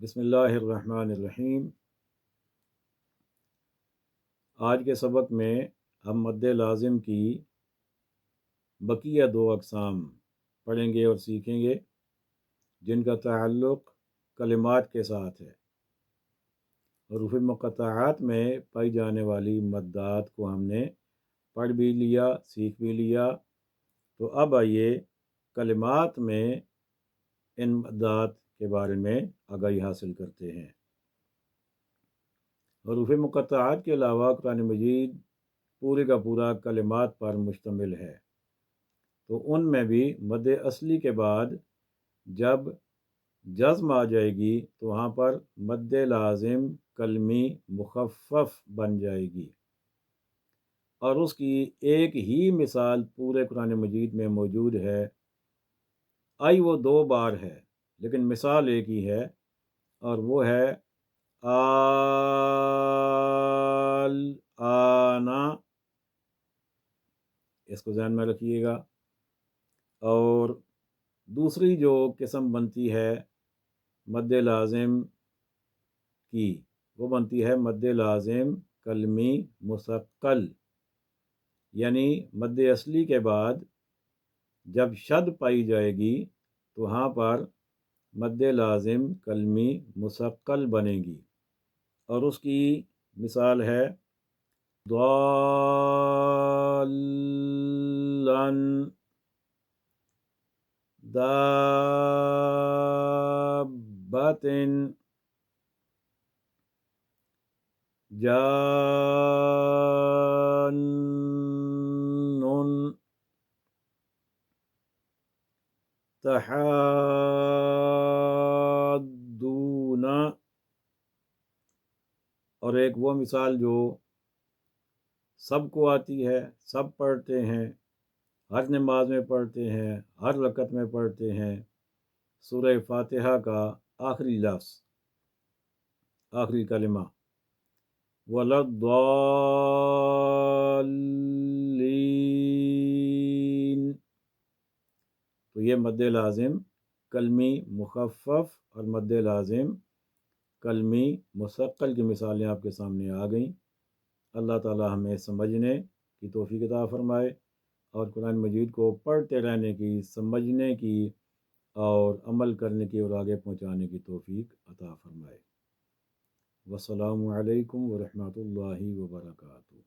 بسم اللہ الرحمن الرحیم۔ آج کے سبق میں ہم مد لازم کی بقیہ دو اقسام پڑھیں گے اور سیکھیں گے جن کا تعلق کلمات کے ساتھ ہے۔ حروف مقطعات میں پائی جانے والی مدات کو ہم نے پڑھ بھی لیا، سیکھ بھی لیا، تو اب آئیے کلمات میں ان مدات کے بارے میں آگاہی حاصل کرتے ہیں۔ حروف مقطعات کے علاوہ قرآن مجید پورے کا پورا کلمات پر مشتمل ہے، تو ان میں بھی مد اصلی کے بعد جب جزم آ جائے گی تو وہاں پر مد لازم کلمی مخفف بن جائے گی، اور اس کی ایک ہی مثال پورے قرآن مجید میں موجود ہے۔ آئی وہ دو بار ہے لیکن مثال ایک ہی ہے، اور وہ ہے آنا، اس کو ذہن میں رکھیے گا۔ اور دوسری جو قسم بنتی ہے مد لازم کی، وہ بنتی ہے مد لازم کلمی مثقل، یعنی مد اصلی کے بعد جب شد پائی جائے گی تو وہاں پر مد لازم کلمی مثقل بنے گی، اور اس کی مثال ہے ضالن، دابۃ، جان، تحادون۔ اور ایک وہ مثال جو سب کو آتی ہے، سب پڑھتے ہیں، ہر نماز میں پڑھتے ہیں، ہر رکعت میں پڑھتے ہیں، سورہ فاتحہ کا آخری لفظ، آخری کلمہ، وَلَضَّالِّينَ، تو یہ مد لازم کلمی مخفف اور مد لازم کلمی مثقل کی مثالیں آپ کے سامنے آ گئیں۔ اللہ تعالی ہمیں سمجھنے کی توفیق عطا فرمائے، اور قرآن مجید کو پڑھتے رہنے کی، سمجھنے کی اور عمل کرنے کی اور آگے پہنچانے کی توفیق عطا فرمائے۔ والسلام علیکم ورحمۃ اللہ وبرکاتہ۔